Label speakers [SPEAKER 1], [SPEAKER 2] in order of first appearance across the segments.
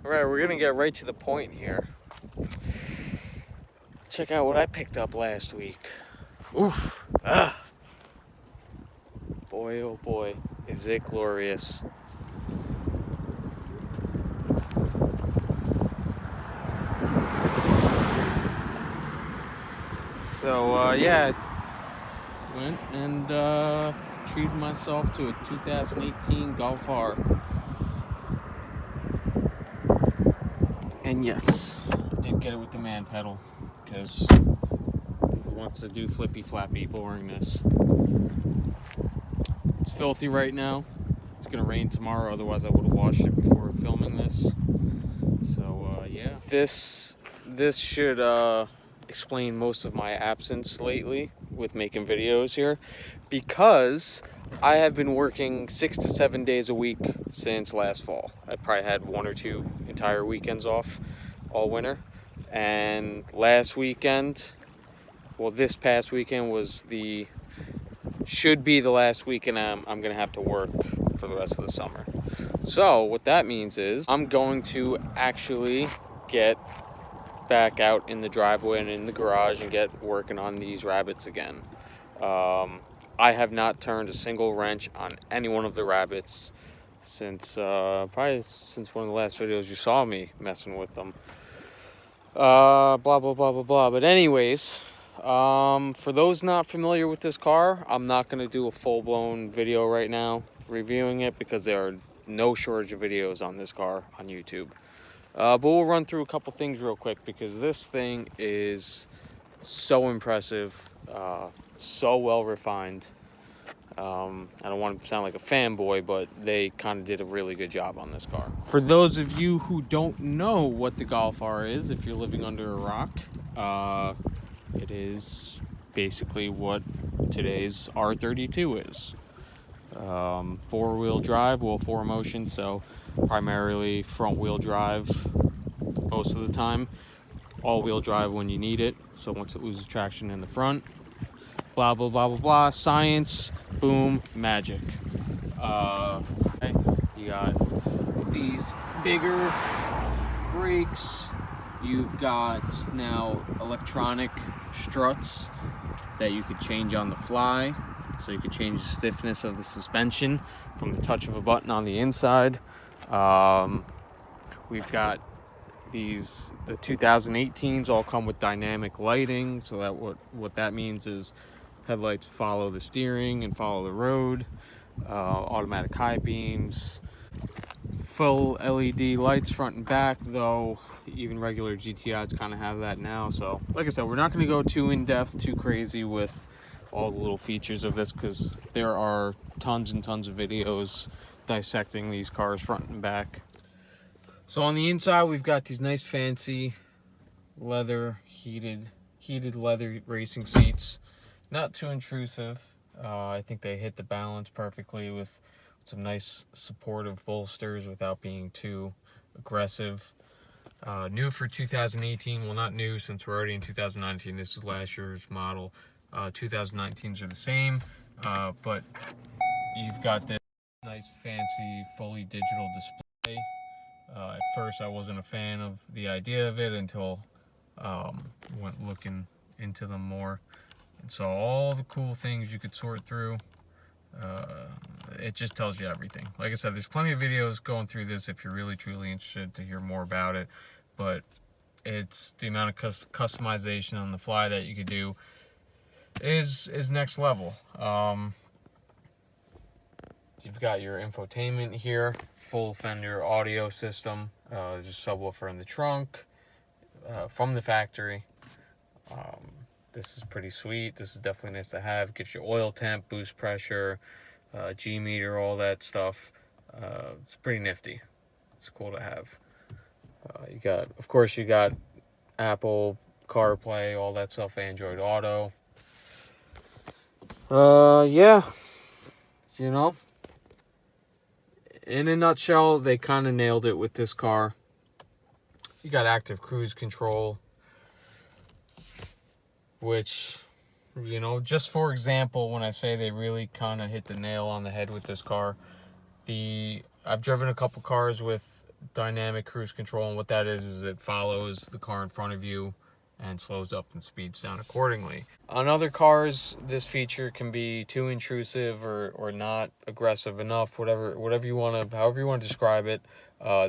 [SPEAKER 1] All right, we're gonna get right to the point here. Check out what I picked up last week. Oof. Ah. Boy, oh boy, is it glorious. So, yeah, went and treated myself to a 2018 Golf R. And yes, I did get it with the man pedal, because who wants to do flippy flappy boringness? It's filthy right now. It's gonna rain tomorrow, otherwise I would have washed it before filming this. So yeah, this should explain most of my absence lately with making videos here, because I have been working 6 to 7 days a week since last fall. I probably had 1 or 2 entire weekends off all winter, and last weekend, well, this past weekend should be the last weekend I'm gonna have to work for the rest of the summer. So what that means is I'm going to actually get back out in the driveway and in the garage and get working on these rabbits again. I have not turned a single wrench on any one of the rabbits since probably since one of the last videos you saw me messing with them. Blah blah blah blah blah. But anyways, for those not familiar with this car, I'm not going to do a full-blown video right now reviewing it, because there are no shortage of videos on this car on YouTube. But we'll run through a couple things real quick, because this thing is so impressive, so well refined. I don't want to sound like a fanboy, but they kind of did a really good job on this car. For those of you who don't know what the Golf R is, if you're living under a rock, it is basically what today's R32 is. Four-wheel drive, well, 4Motion, so primarily front-wheel drive most of the time. All-wheel drive when you need it, so once it loses traction in the front. Blah, blah, blah, blah, blah. Science, boom, magic. You got these bigger brakes. You've got now electronic struts that you could change on the fly. So you can change the stiffness of the suspension from the touch of a button on the inside. We've got the 2018s all come with dynamic lighting. So that what that means is headlights follow the steering and follow the road. Automatic high beams. Full LED lights front and back, though even regular GTIs kind of have that now. So like I said, we're not going to go too in-depth, too crazy with all the little features of this, because there are tons and tons of videos dissecting these cars front and back. So on the inside, we've got these nice fancy leather heated leather racing seats. Not too intrusive. I think they hit the balance perfectly with some nice supportive bolsters without being too aggressive. New for 2018. Well, not new, since we're already in 2019. This is last year's model. 2019s are the same, but you've got this nice fancy fully digital display. At first I wasn't a fan of the idea of it until went looking into them more, and saw all the cool things you could sort through. It just tells you everything. Like I said, there's plenty of videos going through this if you're really truly interested to hear more about it, but it's the amount of customization on the fly that you could do is next level. You've got your infotainment here, full Fender audio system. There's a subwoofer in the trunk from the factory. This is pretty sweet. This is definitely nice to have. Gives you oil temp, boost pressure, G meter, all that stuff. It's pretty nifty. It's cool to have. Of course, you got Apple CarPlay, all that stuff, Android Auto. Yeah, you know, in a nutshell, they kind of nailed it with this car. You got active cruise control, which, you know, just for example, when I say they really kind of hit the nail on the head with this car, I've driven a couple cars with dynamic cruise control, and what that is it follows the car in front of you and slows up and speeds down accordingly. On other cars, this feature can be too intrusive or not aggressive enough, whatever you want to, however you want to describe it.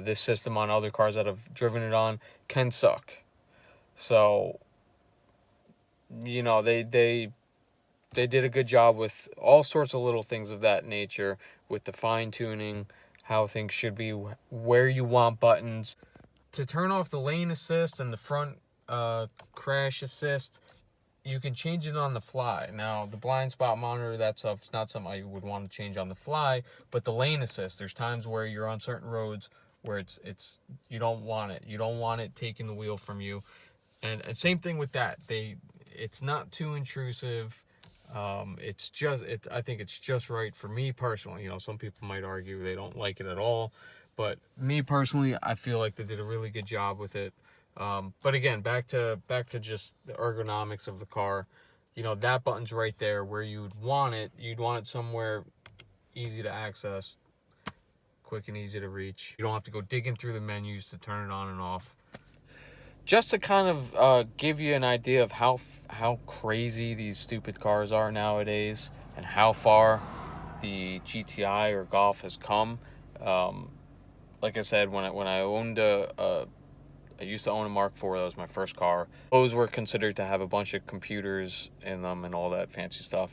[SPEAKER 1] This system on other cars that I've driven it on can suck. So, you know, they did a good job with all sorts of little things of that nature, with the fine tuning, how things should be, where you want buttons. To turn off the lane assist and the front crash assist, you can change it on the fly. Now, the blind spot monitor, that stuff's not something I would want to change on the fly, but the lane assist, there's times where you're on certain roads where it's you don't want it. You don't want it taking the wheel from you. And same thing with that. It's not too intrusive. I think it's just right for me personally. You know, some people might argue they don't like it at all, but me personally, I feel like they did a really good job with it. But again, back to just the ergonomics of the car. You know, that button's right there where you'd want it. You'd want it somewhere easy to access, quick and easy to reach. You don't have to go digging through the menus to turn it on and off. Just to kind of give you an idea of how crazy these stupid cars are nowadays and how far the GTI or Golf has come. Like I said, when I owned I used to own a Mark IV. That was my first car. Those were considered to have a bunch of computers in them and all that fancy stuff.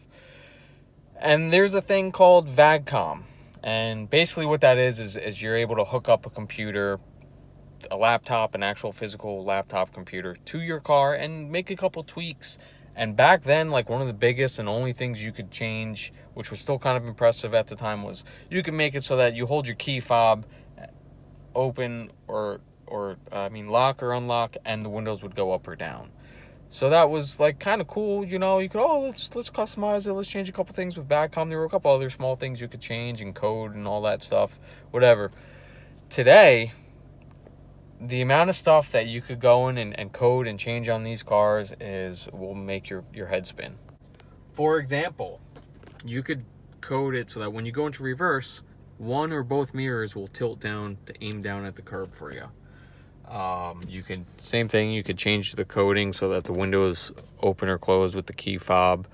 [SPEAKER 1] And there's a thing called VAGCOM. And basically what that is you're able to hook up a computer, a laptop, an actual physical laptop computer, to your car and make a couple tweaks. And back then, like, one of the biggest and only things you could change, which was still kind of impressive at the time, was you could make it so that you hold your key fob open or lock or unlock, and the windows would go up or down. So that was like kind of cool, you know. You could let's customize it, let's change a couple things with VAGCOM. There were a couple other small things you could change and code and all that stuff, whatever. Today, the amount of stuff that you could go in and code and change on these cars will make your head spin. For example, you could code it so that when you go into reverse, one or both mirrors will tilt down to aim down at the curb for you. Same thing, you could change the coding so that the windows open or close with the key fob.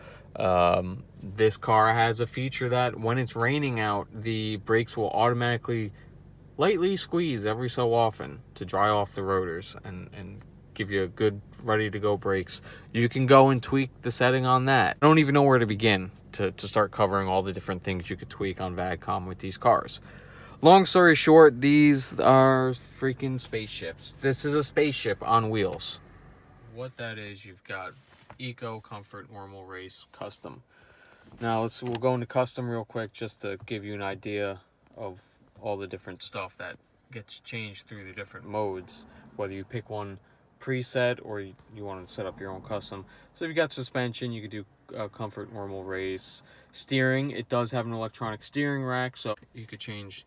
[SPEAKER 1] This car has a feature that when it's raining out, the brakes will automatically lightly squeeze every so often to dry off the rotors and give you a good ready to go brakes. You can go and tweak the setting on that. I don't even know where to begin to start covering all the different things you could tweak on VAGCOM with these cars. Long story short, these are freaking spaceships. This is a spaceship on wheels. What that is, you've got Eco, Comfort, Normal, Race, Custom. Now we'll go into Custom real quick just to give you an idea of all the different stuff that gets changed through the different modes, whether you pick one preset or you want to set up your own custom. So if you got suspension, you could do Comfort, Normal, Race. Steering, it does have an electronic steering rack, so you could change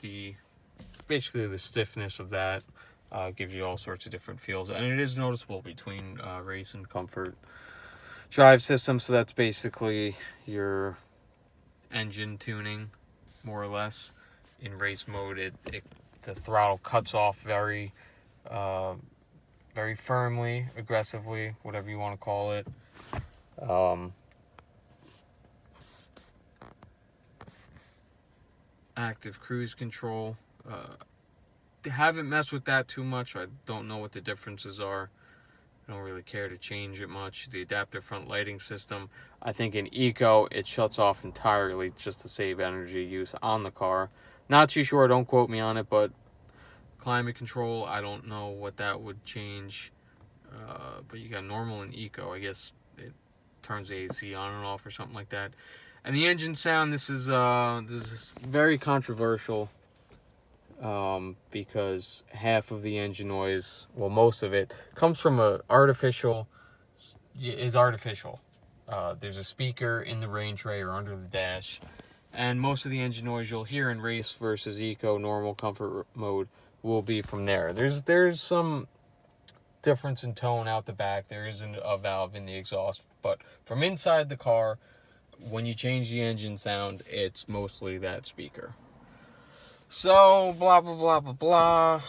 [SPEAKER 1] basically the stiffness of that. Gives you all sorts of different feels, and it is noticeable between Race and Comfort. Drive system, so that's basically your engine tuning, more or less. In race mode, the throttle cuts off very firmly, aggressively, whatever you want to call it. Active cruise control. Haven't messed with that too much. I don't know what the differences are. I don't really care to change it much. The adaptive front lighting system, I think in Eco, it shuts off entirely just to save energy use on the car. Not too sure, don't quote me on it, but climate control, I don't know what that would change. But you got Normal and Eco. I guess it turns the AC on and off or something like that. And the engine sound, this is very controversial because half of the engine noise, well, most of it, comes from artificial. There's a speaker in the rain tray or under the dash, and most of the engine noise you'll hear in Race versus Eco, Normal, Comfort mode will be from there. There's some difference in tone out the back. There isn't a valve in the exhaust, but from inside the car, when you change the engine sound, it's mostly that speaker. So, blah, blah, blah, blah, blah.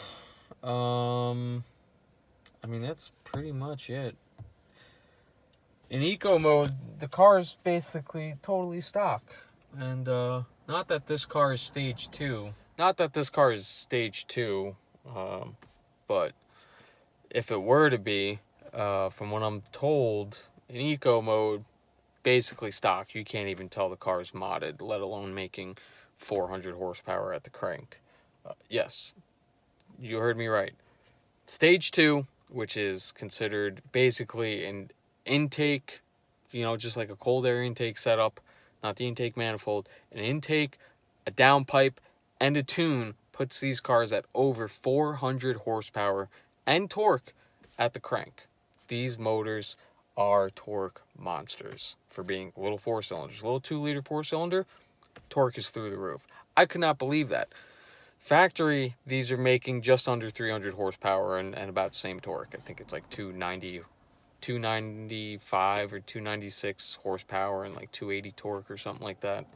[SPEAKER 1] I mean, that's pretty much it. In eco mode, the car is basically totally stock. And not that this car is stage 2. Not that this car is stage 2, but if it were to be, from what I'm told, in eco mode, basically stock. You can't even tell the car is modded, let alone making 400 horsepower at the crank. Yes, you heard me right. Stage 2, which is considered basically an intake, just like a cold air intake setup, not the intake manifold, an intake, a downpipe, and a tune puts these cars at over 400 horsepower and torque at the crank. These motors are torque monsters for being little 4 cylinders. Little 2-liter 4-cylinder, torque is through the roof. I could not believe that. Factory, these are making just under 300 horsepower and about the same torque. I think it's like 295 or 296 horsepower and like 280 torque or something like that.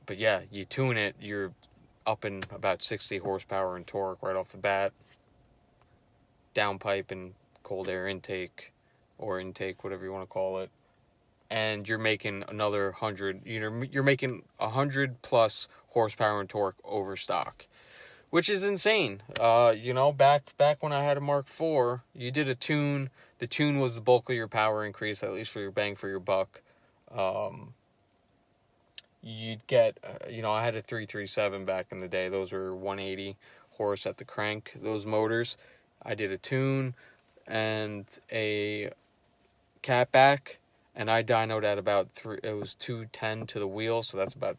[SPEAKER 1] But yeah, you tune it, you're up in about 60 horsepower and torque right off the bat. Downpipe and cold air intake, or intake, whatever you want to call it. And you're making another 100, you're making 100 plus horsepower and torque over stock, which is insane. Back when I had a Mark IV, you did a tune. The tune was the bulk of your power increase, at least for your bang for your buck. You'd get, I had a 337 back in the day. Those were 180 horse at the crank, those motors. I did a tune and a catback, and I dynoed at about it was 210 to the wheel, so that's about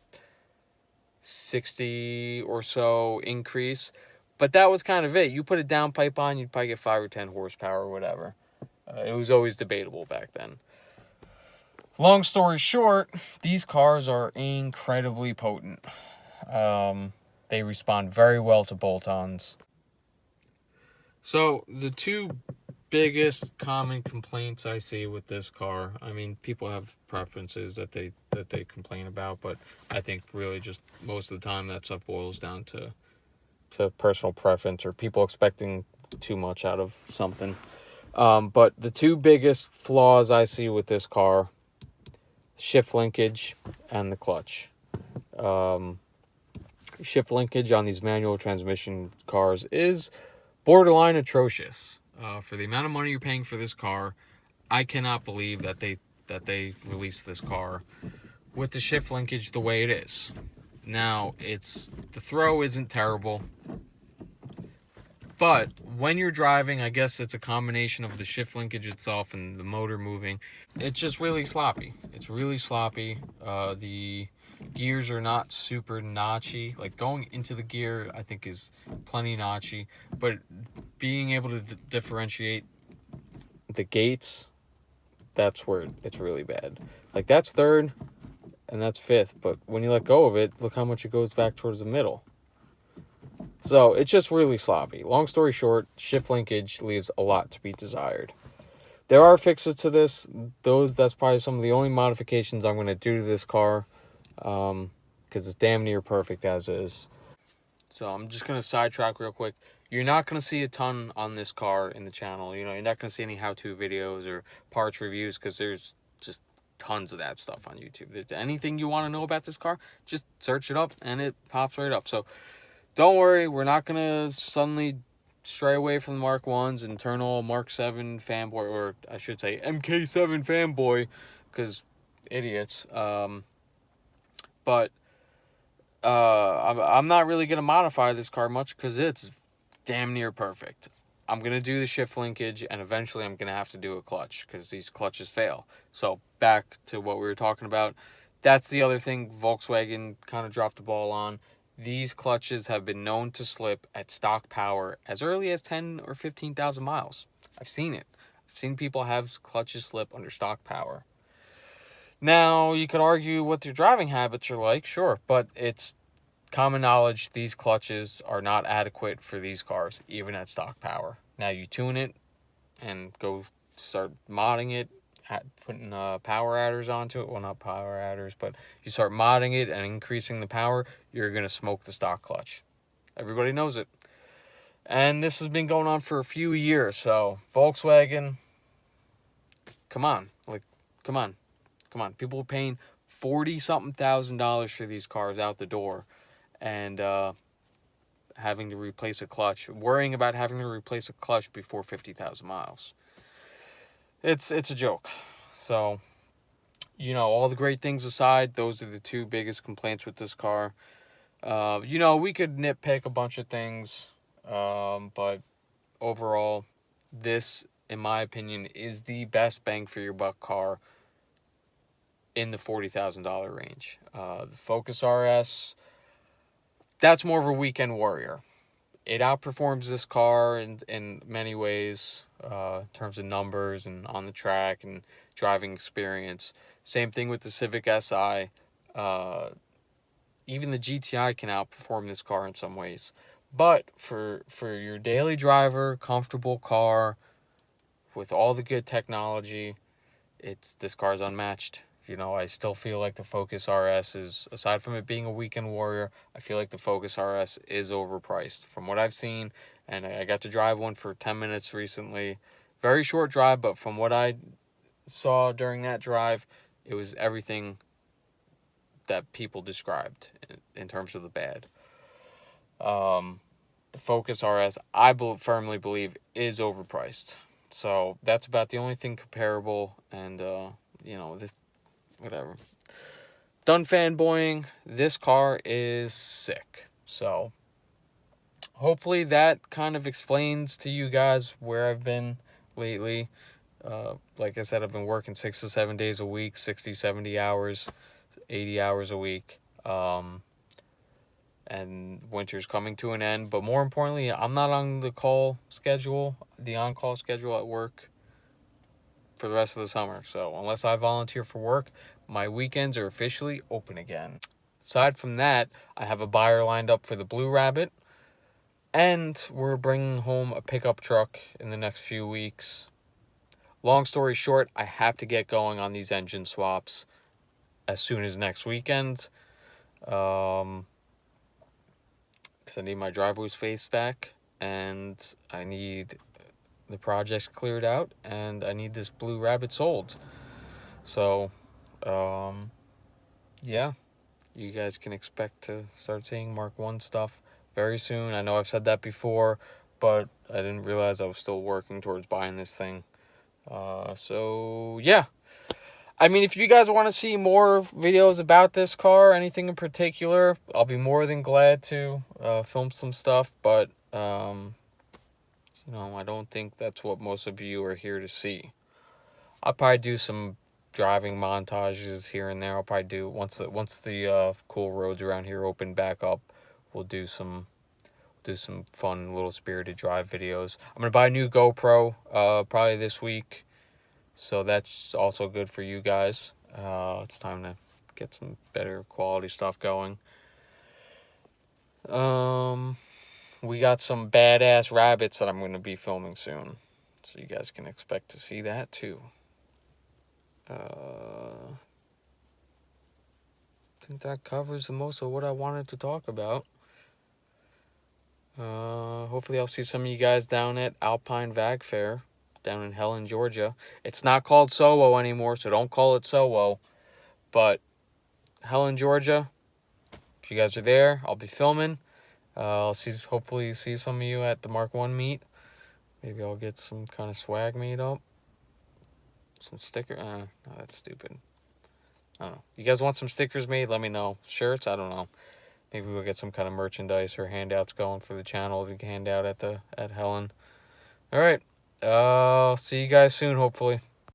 [SPEAKER 1] 60 or so increase. But that was kind of it. You put a downpipe on, you'd probably get 5 or 10 horsepower or whatever. It was always debatable back then. Long story short, these cars are incredibly potent. They respond very well to bolt-ons. So the two biggest common complaints I see with this car, I mean, people have preferences that they complain about, but I think really just most of the time that stuff boils down to personal preference or people expecting too much out of something. But the two biggest flaws I see with this car: shift linkage and the clutch. Shift linkage on these manual transmission cars is borderline atrocious. For the amount of money you're paying for this car, I cannot believe that they released this car with the shift linkage the way it is. Now, the throw isn't terrible, but when you're driving, I guess it's a combination of the shift linkage itself and the motor moving. It's just really sloppy. It's really sloppy. The gears are not super notchy. Like, going into the gear, I think, is plenty notchy, but being able to differentiate the gates, that's where it's really bad. Like, that's third and that's fifth, but when you let go of it, look how much it goes back towards the middle. So it's just really sloppy. Long story short, shift linkage leaves a lot to be desired. There are fixes to this. That's probably some of the only modifications I'm going to do to this car, because it's damn near perfect as is. So I'm just going to sidetrack real quick. You're not going to see a ton on this car in the channel. You're not going to see any how-to videos or parts reviews, because there's just tons of that stuff on YouTube. If there's anything you want to know about this car, just search it up and it pops right up. So don't worry, we're not going to suddenly stray away from the Mark 1s and turn all Mark 7 fanboy, or I should say MK7 fanboy, because idiots. But I'm not really going to modify this car much because it's damn near perfect. I'm going to do the shift linkage, and eventually I'm going to have to do a clutch because these clutches fail. So back to what we were talking about. That's the other thing Volkswagen kind of dropped the ball on. These clutches have been known to slip at stock power as early as 10 or 15,000 miles. I've seen it. I've seen people have clutches slip under stock power. Now, you could argue what their driving habits are like, sure, but it's common knowledge these clutches are not adequate for these cars, even at stock power. Now, you tune it and go start modding it, putting power adders onto it. Well, not power adders, but you start modding it and increasing the power, you're going to smoke the stock clutch. Everybody knows it. And this has been going on for a few years. So Volkswagen, come on. Like, come on. Come on. People are paying $40-something thousand for these cars out the door. And having to replace a clutch. Worrying about having to replace a clutch before 50,000 miles. It's a joke. So, all the great things aside, those are the two biggest complaints with this car. We could nitpick a bunch of things, but overall, this, in my opinion, is the best bang for your buck car in the $40,000 range. The Focus RS, that's more of a weekend warrior. It outperforms this car in many ways, in terms of numbers and on the track and driving experience. Same thing with the Civic Si. Even the GTI can outperform this car in some ways. But for your daily driver, comfortable car with all the good technology, this car's unmatched. I still feel like the Focus RS is, aside from it being a weekend warrior, I feel like the Focus RS is overpriced from what I've seen. And I got to drive one for 10 minutes recently. Very short drive, but from what I saw during that drive, it was everything that people described in terms of the bad. The Focus RS, I firmly believe, is overpriced. So that's about the only thing comparable. And, whatever. Done fanboying. This car is sick. So hopefully that kind of explains to you guys where I've been lately. Like I said, I've been working 6 to 7 days a week, 60, 70 hours, 80 hours a week. And winter's coming to an end. But more importantly, I'm not on the on-call schedule at work for the rest of the summer. So unless I volunteer for work, my weekends are officially open again. Aside from that, I have a buyer lined up for the Blue Rabbit. And we're bringing home a pickup truck in the next few weeks. Long story short, I have to get going on these engine swaps as soon as next weekend. Because I need my driveway space back, and I need the projects cleared out, and I need this Blue Rabbit sold. So, yeah, you guys can expect to start seeing Mark 1 stuff very soon. I know I've said that before, but I didn't realize I was still working towards buying this thing. So, yeah. I mean, if you guys want to see more videos about this car, anything in particular, I'll be more than glad to film some stuff. But, I don't think that's what most of you are here to see. I'll probably do some driving montages here and there. I'll probably do, once the cool roads around here open back up, we'll do some fun little spirited drive videos. I'm going to buy a new GoPro probably this week. So that's also good for you guys. It's time to get some better quality stuff going. We got some badass rabbits that I'm going to be filming soon. So you guys can expect to see that too. I think that covers the most of what I wanted to talk about. Hopefully I'll see some of you guys down at Alpine Vag Fair down in Helen, Georgia. It's not called SOWO anymore, so don't call it SOWO. But Helen, Georgia, if you guys are there, I'll be filming. I'll hopefully see some of you at the Mark 1 meet. Maybe I'll get some kind of swag made up. Some sticker. No, that's stupid. I don't know. You guys want some stickers made? Let me know. Shirts? I don't know. Maybe we'll get some kind of merchandise or handouts going for the channel to hand out at Helen. All right. See you guys soon, hopefully.